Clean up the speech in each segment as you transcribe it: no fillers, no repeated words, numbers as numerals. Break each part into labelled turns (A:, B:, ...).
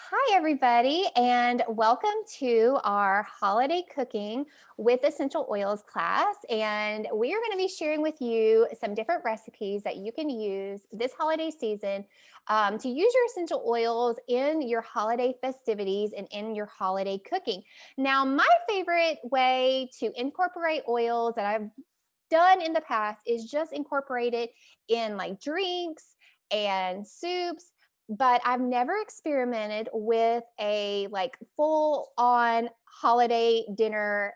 A: Hi, everybody, and welcome to our holiday cooking with essential oils class. And we are going to be sharing with you some different recipes that you can use this holiday season to use your essential oils in your holiday festivities and in your holiday cooking. Now, my favorite way to incorporate oils that I've done in the past is just incorporate it in like drinks and soups, but I've never experimented with a like full on holiday dinner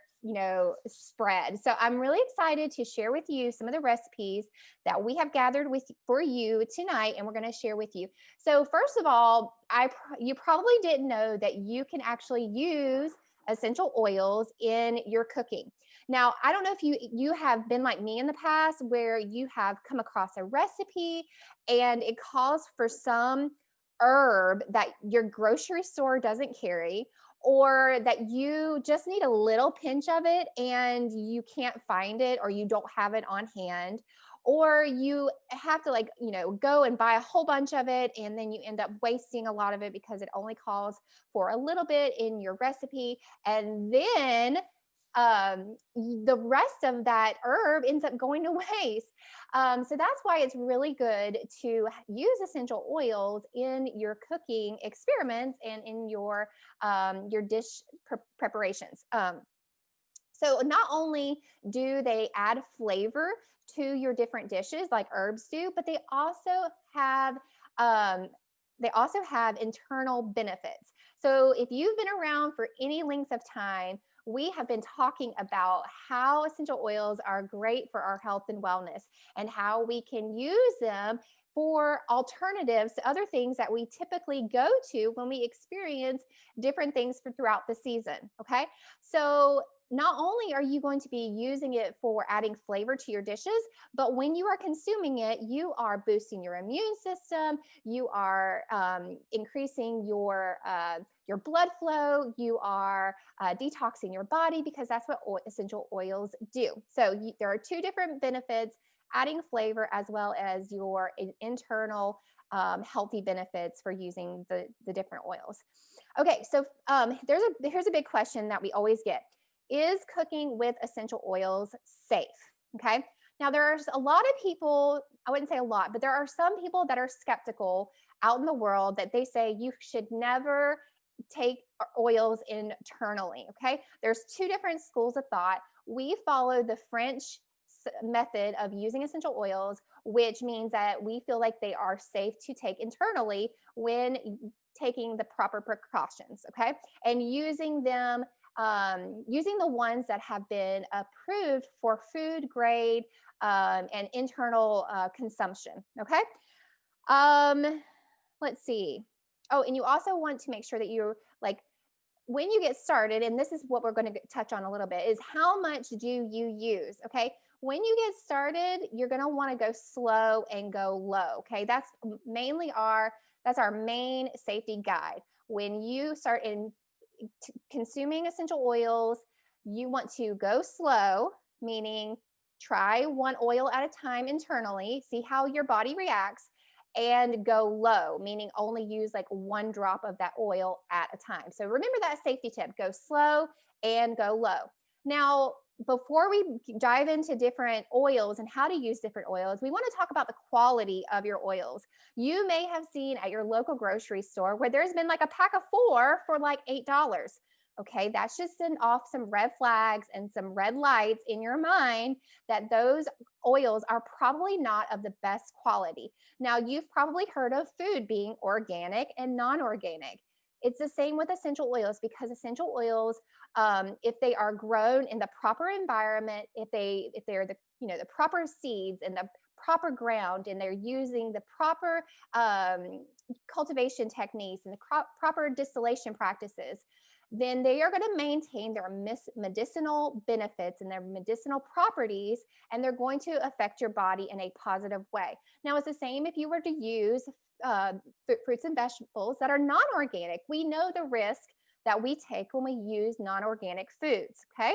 A: spread. So I'm really excited to share with you some of the recipes that we have gathered with for you tonight, and we're going to share with you. So first of all, you probably didn't know that you can actually use essential oils in your cooking. Now, I don't know if you have been like me in the past where you have come across a recipe and it calls for some herb that your grocery store doesn't carry, or that you just need a little pinch of it and you can't find it or you don't have it on hand, or you have to go and buy a whole bunch of it and then you end up wasting a lot of it because it only calls for a little bit in your recipe, and then the rest of that herb ends up going to waste. So that's why it's really good to use essential oils in your cooking experiments and in your dish preparations. So not only do they add flavor to your different dishes like herbs do, but um, they also have internal benefits. So if you've been around for any length of time, we have been talking about how essential oils are great for our health and wellness and how we can use them for alternatives to other things that we typically go to when we experience different things throughout the season. Okay. So not only are you going to be using it for adding flavor to your dishes, but when you are consuming it, you are boosting your immune system. You are increasing your blood flow. You are detoxing your body, because that's what essential oils do. So there are two different benefits: adding flavor as well as your internal healthy benefits for using the different oils. Okay, so here's a big question that we always get: is cooking with essential oils safe? Okay. Now, there's a lot of people, I wouldn't say a lot, but there are some people that are skeptical out in the world that they say you should never take oils internally. Okay. There's two different schools of thought. We follow the French method of using essential oils, which means that we feel like they are safe to take internally when taking the proper precautions. Okay. And using the ones that have been approved for food grade and internal consumption. Okay. Let's see. Oh, and you also want to make sure that you're like, when you get started, and this is what we're going to touch on a little bit, is how much do you use? Okay. When you get started, you're going to want to go slow and go low. Okay. That's our main safety guide. When you start consuming essential oils, you want to go slow, meaning try one oil at a time internally, see how your body reacts, and go low, meaning only use like one drop of that oil at a time. So remember that safety tip: go slow and go low. Now, before we dive into different oils and how to use different oils, we want to talk about the quality of your oils. You may have seen at your local grocery store where there's been like a pack of 4 for like $8. Okay, that's just send off some red flags and some red lights in your mind that those oils are probably not of the best quality. Now, you've probably heard of food being organic and non-organic. It's the same with essential oils, because essential oils, if they are grown in the proper environment, if they're the proper seeds and the proper ground, and they're using the proper cultivation techniques and the proper distillation practices, then they are going to maintain their medicinal benefits and their medicinal properties, and they're going to affect your body in a positive way. Now, it's the same if you were to use fruits and vegetables that are non-organic. We know the risk that we take when we use non-organic foods. Okay.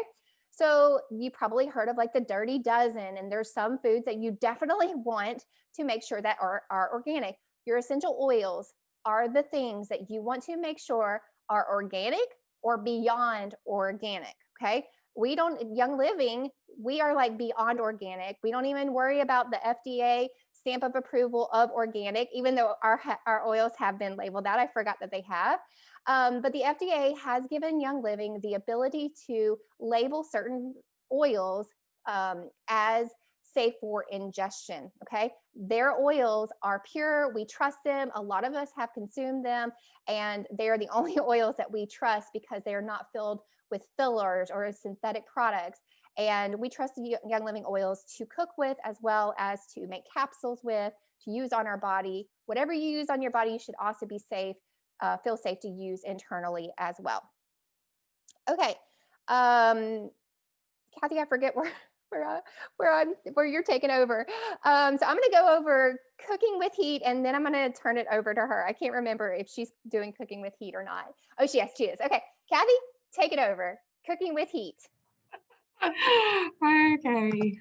A: So you probably heard of like the dirty dozen, and there's some foods that you definitely want to make sure that are organic. Your essential oils are the things that you want to make sure are organic or beyond organic. Okay. We don't, Young Living, we are like beyond organic. We don't even worry about the FDA stamp of approval of organic, even though our oils have been labeled that. I forgot that they have. But the FDA has given Young Living the ability to label certain oils as safe for ingestion. Okay. Their oils are pure. We trust them. A lot of us have consumed them, and they are the only oils that we trust because they are not filled with fillers or synthetic products. And we trust the Young Living oils to cook with, as well as to make capsules with, to use on our body. Whatever you use on your body, you should also be safe, feel safe to use internally as well. Okay. Kathy, I forget where you're taking over. So I'm going to go over cooking with heat, and then I'm going to turn it over to her. I can't remember if she's doing cooking with heat or not. Oh, yes, she is. Okay, Kathy, take it over. Cooking with heat.
B: Okay.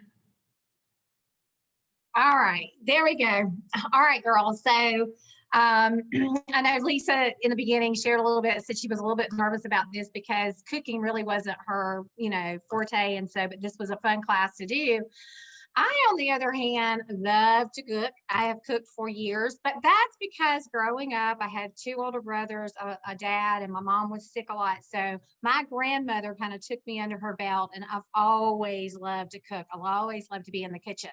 B: All right, there we go. All right, girls. So I know Lisa in the beginning shared a little bit, said she was a little bit nervous about this because cooking really wasn't her, forte. And so, but this was a fun class to do. I, on the other hand, love to cook. I have cooked for years, but that's because growing up, I had two older brothers, a dad, and my mom was sick a lot. So my grandmother kind of took me under her belt, and I've always loved to cook. I've always loved to be in the kitchen.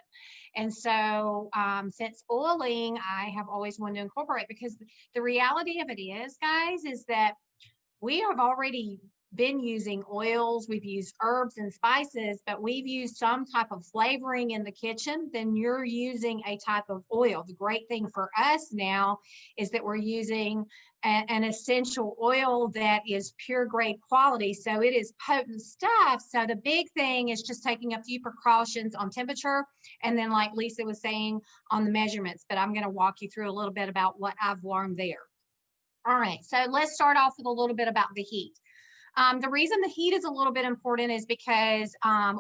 B: And so since oiling, I have always wanted to incorporate, because the reality of it is, guys, is that we have already been using oils, we've used herbs and spices, but we've used some type of flavoring in the kitchen, then you're using a type of oil. The great thing for us now is that we're using an essential oil that is pure grade quality. So it is potent stuff. So the big thing is just taking a few precautions on temperature. And then, like Lisa was saying, on the measurements, but I'm going to walk you through a little bit about what I've learned there. All right, so let's start off with a little bit about the heat. The reason the heat is a little bit important is because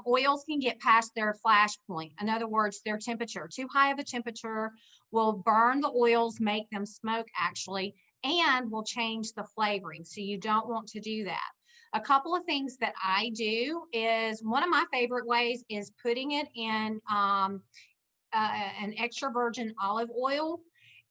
B: oils can get past their flash point. In other words, their temperature. Too high of a temperature will burn the oils, make them smoke actually, and will change the flavoring. So you don't want to do that. A couple of things that I do is, one of my favorite ways is putting it in an extra virgin olive oil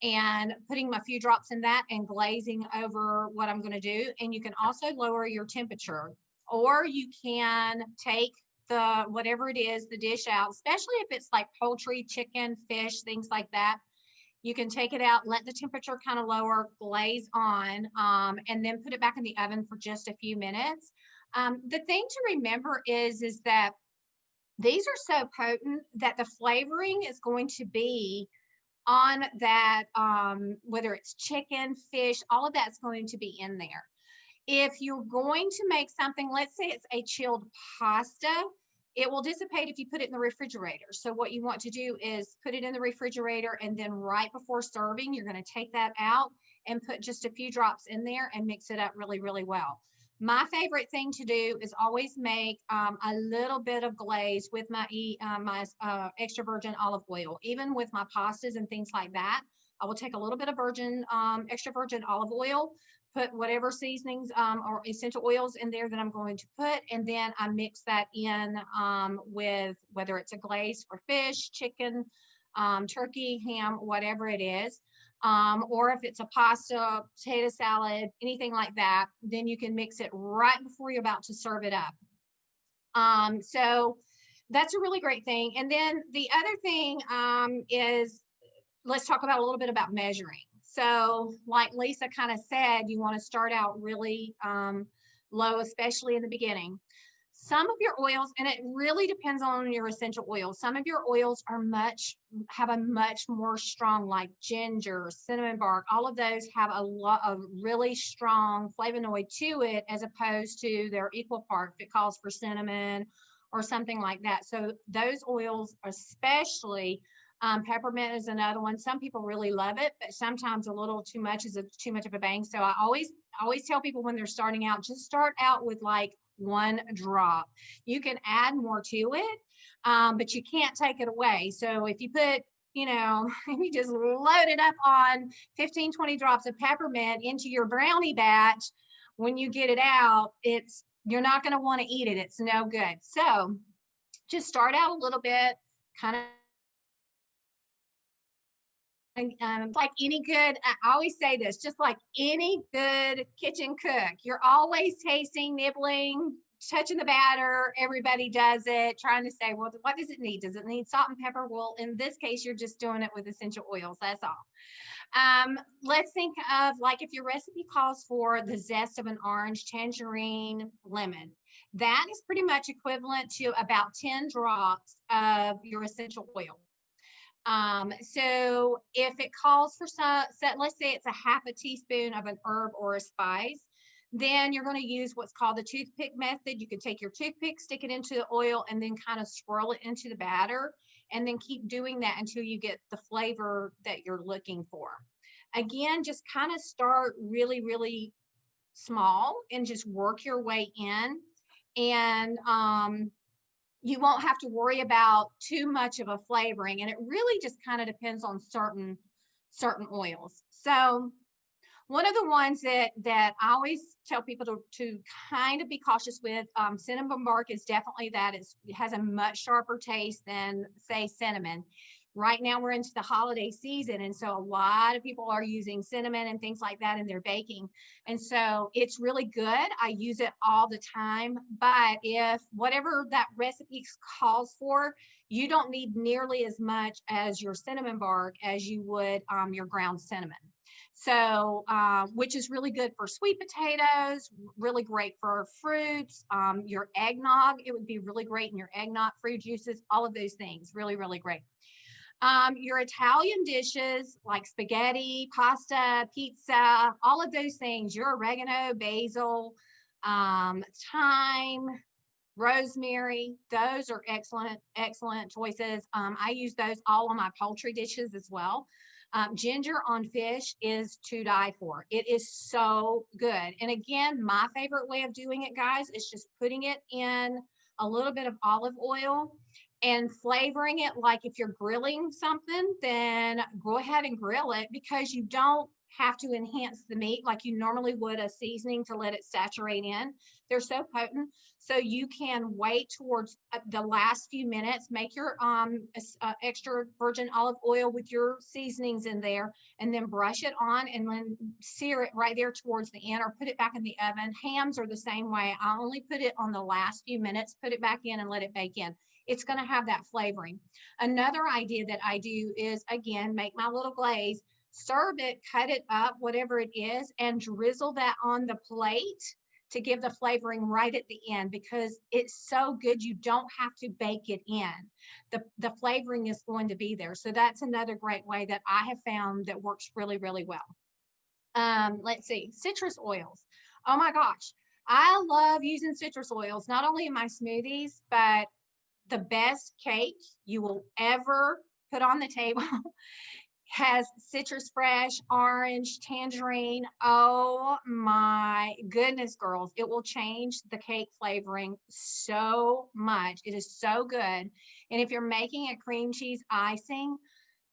B: and putting a few drops in that and glazing over what I'm going to do. And you can also lower your temperature, or you can take the, whatever it is, the dish out, especially if it's like poultry, chicken, fish, things like that. You can take it out, let the temperature kind of lower, glaze on, and then put it back in the oven for just a few minutes. The thing to remember is that these are so potent that the flavoring is going to be on that, whether it's chicken, fish, all of that's going to be in there. If you're going to make something, let's say it's a chilled pasta, it will dissipate if you put it in the refrigerator. So what you want to do is put it in the refrigerator, and then right before serving, you're going to take that out and put just a few drops in there and mix it up really, really well. My favorite thing to do is always make a little bit of glaze with my extra virgin olive oil. Even with my pastas and things like that, I will take a little bit of extra virgin olive oil, put whatever seasonings or essential oils in there that I'm going to put, and then I mix that in with whether it's a glaze for fish, chicken, turkey, ham, whatever it is. Or if it's a pasta, potato salad, anything like that, then you can mix it right before you're about to serve it up. So that's a really great thing. And then the other thing is, let's talk about a little bit about measuring. So like Lisa kind of said, you want to start out really low, especially in the beginning. Some of your oils, and it really depends on your essential oils. Some of your oils have a much more strong, like ginger, cinnamon bark, all of those have a lot of really strong flavonoid to it, as opposed to their equal part if it calls for cinnamon or something like that. So those oils, especially peppermint is another one. Some people really love it, but sometimes a little too much is too much of a bang. So I always tell people when they're starting out, just start out with like 1 drop. You can add more to it, but you can't take it away. So if you put you know, and you just load it up on 15, 20 drops of peppermint into your brownie batch. When you get it out, you're not going to want to eat it. It's no good. So just start out a little bit, kind of like any good, I always say this, just like any good kitchen cook, you're always tasting, nibbling, touching the batter. Everybody does it, trying to say, well, what does it need? Does it need salt and pepper? Well, in this case, you're just doing it with essential oils. That's all. Let's think of, like, if your recipe calls for the zest of an orange, tangerine, lemon, that is pretty much equivalent to about 10 drops of your essential oil. So if it calls for let's say it's a half a teaspoon of an herb or a spice, then you're going to use what's called the toothpick method. You can take your toothpick, stick it into the oil, and then kind of swirl it into the batter, and then keep doing that until you get the flavor that you're looking for. Again, just kind of start really, really small and just work your way in. And you won't have to worry about too much of a flavoring, and it really just kind of depends on certain oils. So one of the ones that I always tell people to kind of be cautious with, cinnamon bark is definitely that. It has a much sharper taste than, say, cinnamon. Right now we're into the holiday season, and so a lot of people are using cinnamon and things like that in their baking. And so it's really good. I use it all the time, but if whatever that recipe calls for, you don't need nearly as much as your cinnamon bark as you would your ground cinnamon. So, which is really good for sweet potatoes, really great for fruits, your eggnog. It would be really great in your eggnog, fruit juices, all of those things. Really, really great. Your Italian dishes like spaghetti, pasta, pizza, all of those things, your oregano, basil, thyme, rosemary, those are excellent, excellent choices. I use those all on my poultry dishes as well. Ginger on fish is to die for. It is so good. And again, my favorite way of doing it, guys, is just putting it in a little bit of olive oil and flavoring it. Like if you're grilling something, then go ahead and grill it, because you don't have to enhance the meat like you normally would a seasoning to let it saturate in. They're so potent. So you can wait towards the last few minutes, make your extra virgin olive oil with your seasonings in there, and then brush it on and then sear it right there towards the end, or put it back in the oven. Hams are the same way. I only put it on the last few minutes, put it back in and let it bake in. It's going to have that flavoring. Another idea that I do is, again, make my little glaze, serve it, cut it up, whatever it is, and drizzle that on the plate to give the flavoring right at the end, because it's so good. You don't have to bake it in. The flavoring is going to be there. So that's another great way that I have found that works really, really well. Let's see, citrus oils. Oh my gosh. I love using citrus oils, not only in my smoothies, but the best cake you will ever put on the table has citrus fresh, orange, tangerine. Oh my goodness, girls. It will change the cake flavoring so much. It is so good. And if you're making a cream cheese icing,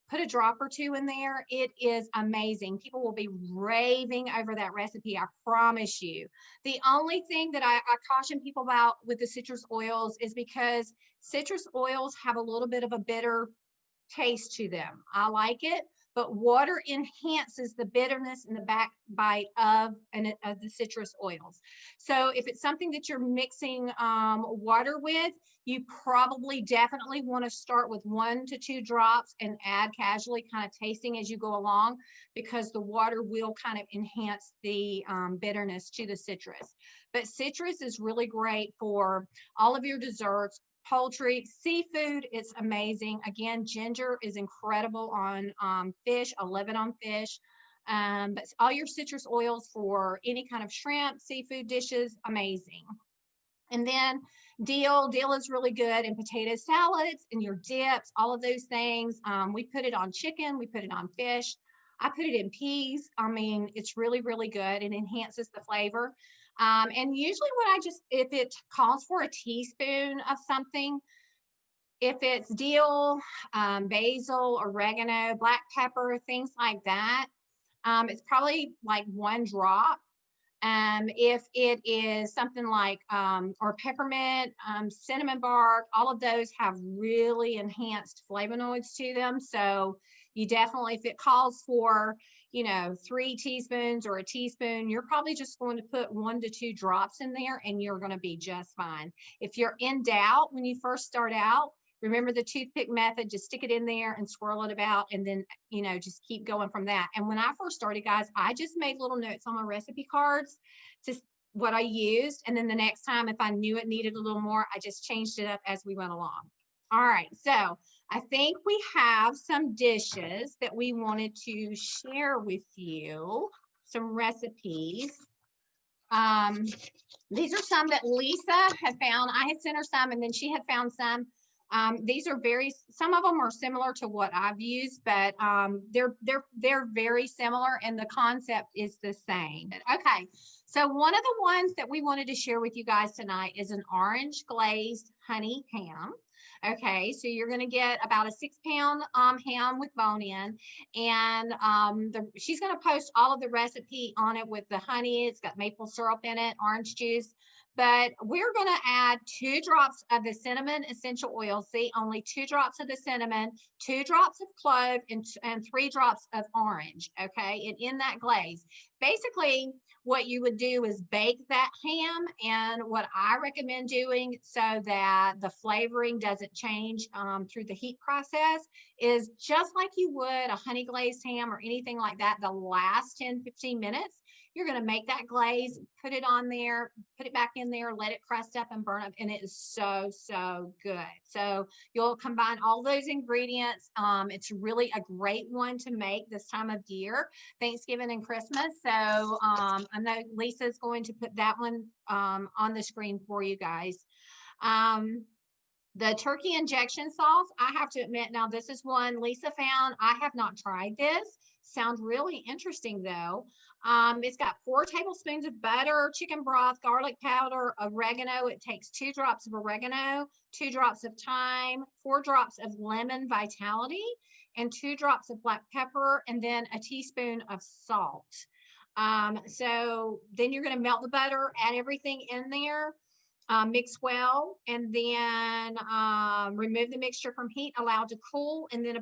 B: put a drop or two in there. It is amazing. People will be raving over that recipe, I promise you. The only thing that I caution people about with the citrus oils is because citrus oils have a little bit of a bitter taste to them. I like it, but water enhances the bitterness and the backbite of the citrus oils. So if it's something that you're mixing water with, you probably definitely want to start with 1 to 2 drops and add casually, kind of tasting as you go along, because the water will kind of enhance the bitterness to the citrus. But citrus is really great for all of your desserts, poultry, seafood. It's amazing. Again, ginger is incredible on fish. I love it on fish. But all your citrus oils for any kind of shrimp, seafood dishes, amazing. And then dill is really good in potato salads and your dips, all of those things. We put it on chicken, we put it on fish. I put it in peas. I mean, it's really, really good. It enhances the flavor. And usually if it calls for a teaspoon of something, If it's dill, basil, oregano, black pepper, things like that, it's probably like 1 drop. If it is something like, or peppermint, cinnamon bark, all of those have really enhanced flavonoids to them. So you definitely, if it calls for, 3 teaspoons or a teaspoon, you're probably just going to put 1 to 2 drops in there and you're going to be just fine. If you're in doubt when you first start out, remember the toothpick method, just stick it in there and swirl it about, and then, just keep going from that. And when I first started, guys, I just made little notes on my recipe cards to what I used. And then the next time, if I knew it needed a little more, I just changed it up as we went along. All right, so I think we have some dishes that we wanted to share with you, some recipes. These are some that Lisa had found. I had sent her some, and then she had found some. These are some of them are similar to what I've used, but they're very similar, and the concept is the same. Okay, so one of the ones that we wanted to share with you guys tonight is an orange glazed honey ham. Okay, so you're going to get about a 6-pound ham with bone in, and she's going to post all of the recipe on it with the honey. It's got maple syrup in it, orange juice. But we're going to add 2 drops of the cinnamon essential oil. See, only 2 drops of the cinnamon, 2 drops of clove, and 3 drops of orange. Okay, and in that glaze, basically what you would do is bake that ham. And what I recommend doing so that the flavoring doesn't change through the heat process is just like you would a honey glazed ham or anything like that. The last 10-15 minutes, you're going to make that glaze, put it on there, put it back in there, let it crust up and burn up, and it is so, so good. So you'll combine all those ingredients. It's really a great one to make this time of year, Thanksgiving and Christmas. So I know Lisa's going to put that one on the screen for you guys. The turkey injection sauce, I have to admit, now this is one Lisa found. I have not tried this. Sounds really interesting though. It's got 4 tablespoons of butter, chicken broth, garlic powder, oregano. It takes 2 drops of oregano, 2 drops of thyme, 4 drops of lemon vitality, and 2 drops of black pepper, and then a teaspoon of salt. So then you're going to melt the butter, add everything in there. Mix well, and then remove the mixture from heat, allow it to cool, and then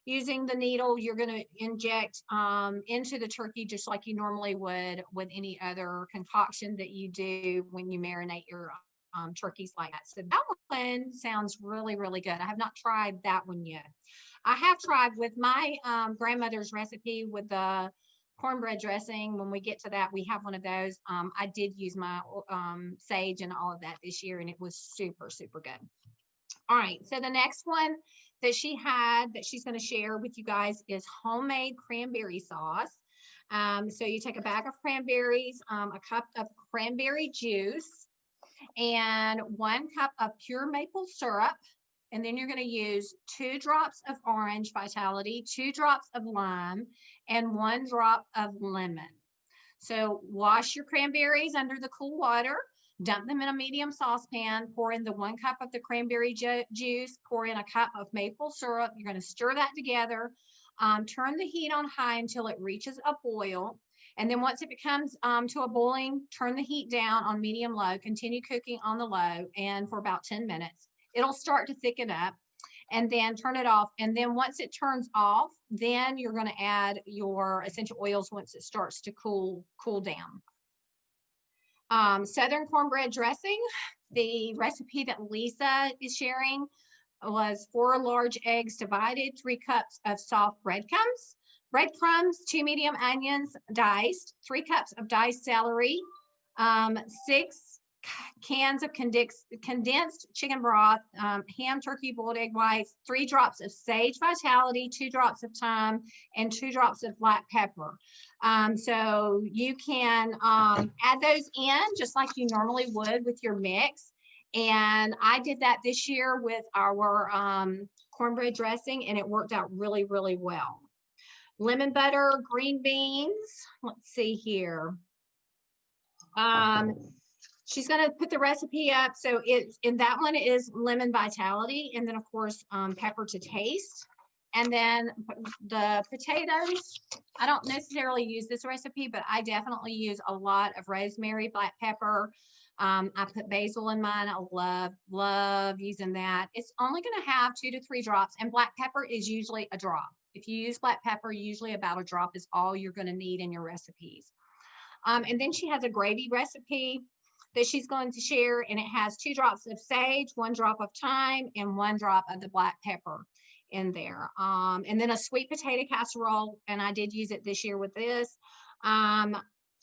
B: using the needle, you're going to inject into the turkey just like you normally would with any other concoction that you do when you marinate your turkeys like that. So that one sounds really, really good. I have not tried that one yet. I have tried with my grandmother's recipe with the cornbread dressing. When we get to that, we have one of those. I did use my sage and all of that this year, and it was super, super good. All right, so the next one that she had that she's going to share with you guys is homemade cranberry sauce. So you take a bag of cranberries, a cup of cranberry juice, and 1 cup of pure maple syrup. And then you're going to use 2 drops of orange vitality, 2 drops of lime, and 1 drop of lemon. So wash your cranberries under the cool water, dump them in a medium saucepan, pour in the 1 cup of the cranberry juice, pour in a cup of maple syrup. You're going to stir that together. Turn the heat on high until it reaches a boil. And then once it becomes to a boiling, turn the heat down on medium low, continue cooking on the low, and for about 10 minutes. It'll start to thicken up, and then turn it off. And then once it turns off, then you're going to add your essential oils once it starts to cool down. Southern cornbread dressing, the recipe that Lisa is sharing was 4 large eggs divided, 3 cups of soft breadcrumbs, 2 medium onions diced, 3 cups of diced celery, 6 cans of condensed chicken broth, ham, turkey, boiled egg whites, 3 drops of sage vitality, 2 drops of thyme, and 2 drops of black pepper. So you can add those in just like you normally would with your mix. And I did that this year with our cornbread dressing, and it worked out really, really well. Lemon butter, green beans. Let's see here. She's going to put the recipe up. So it's in that one is lemon vitality, and then of course pepper to taste. And then the potatoes, I don't necessarily use this recipe, but I definitely use a lot of rosemary, black pepper. I put basil in mine. I love using that. It's only going to have 2 to 3 drops, and black pepper is usually a drop. If you use black pepper, usually about a drop is all you're going to need in your recipes. And then she has a gravy recipe that she's going to share, and it has 2 drops of sage, 1 drop of thyme, and 1 drop of the black pepper in there. And then a sweet potato casserole, and I did use it this year with this.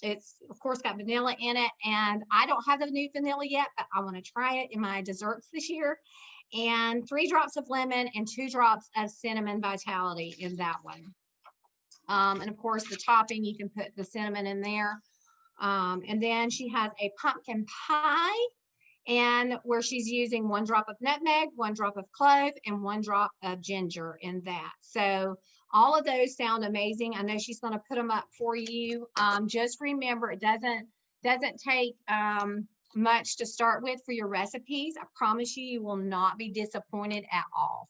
B: It's of course got vanilla in it, and I don't have the new vanilla yet, but I want to try it in my desserts this year. And 3 drops of lemon and 2 drops of cinnamon vitality in that one. And of course the topping, you can put the cinnamon in there. And then she has a pumpkin pie, and where she's using 1 drop of nutmeg, 1 drop of clove, and 1 drop of ginger in that. So all of those sound amazing. I know she's going to put them up for you. Just remember, it doesn't take much to start with for your recipes. I promise you, you will not be disappointed at all.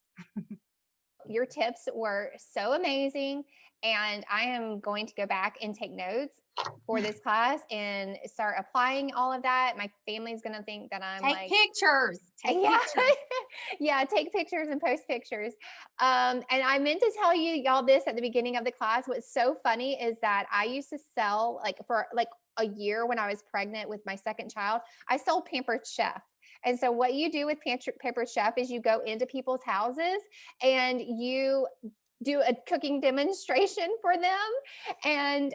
A: Your tips were so amazing, and I am going to go back and take notes for this class and start applying all of that. My family's going to think that I'm
B: take pictures. Take pictures.
A: Yeah, take pictures and post pictures. And I meant to tell y'all this at the beginning of the class. What's so funny is that I used to sell, like, for like a year when I was pregnant with my second child, I sold Pampered Chef. And so what you do with Pampered Chef is you go into people's houses and you do a cooking demonstration for them. And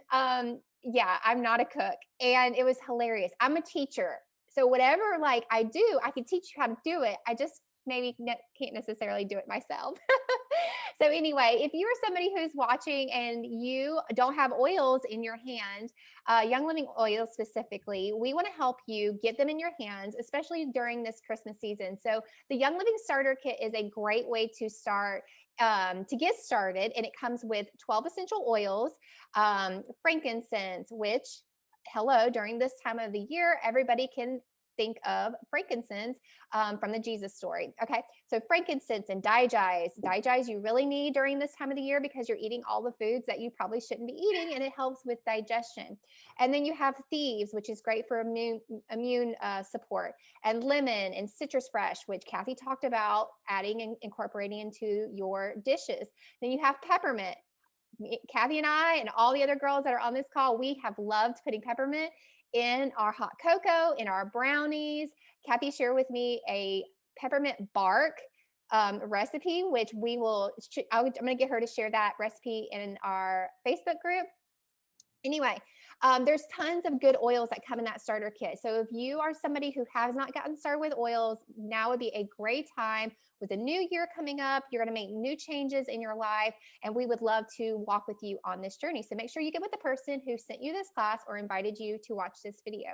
A: yeah, I'm not a cook. And it was hilarious. I'm a teacher. So whatever like I do, I can teach you how to do it. I just maybe can't necessarily do it myself. So anyway, if you are somebody who's watching and you don't have oils in your hand, Young Living oils specifically, we want to help you get them in your hands, especially during this Christmas season. So the Young Living Starter Kit is a great way to start, to get started. And it comes with 12 essential oils, frankincense, which, hello, during this time of the year, everybody can think of frankincense from the Jesus story. Okay, so frankincense and digestion. Digestion you really need during this time of the year because you're eating all the foods that you probably shouldn't be eating, and it helps with digestion. And then you have thieves, which is great for immune support, and lemon and citrus fresh, which Kathy talked about adding and incorporating into your dishes. Then you have peppermint. Kathy and I and all the other girls that are on this call, we have loved putting peppermint in our hot cocoa, in our brownies. Kathy shared with me a peppermint bark recipe, which I'm going to get her to share that recipe in our Facebook group. Anyway, there's tons of good oils that come in that starter kit. So if you are somebody who has not gotten started with oils, now would be a great time. With the new year coming up, you're going to make new changes in your life, and we would love to walk with you on this journey. So make sure you get with the person who sent you this class or invited you to watch this video.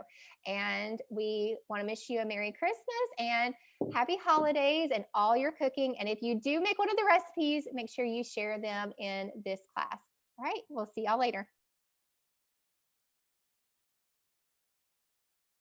A: And we want to wish you a Merry Christmas and Happy Holidays and all your cooking. And if you do make one of the recipes, make sure you share them in this class. All right, we'll see y'all later.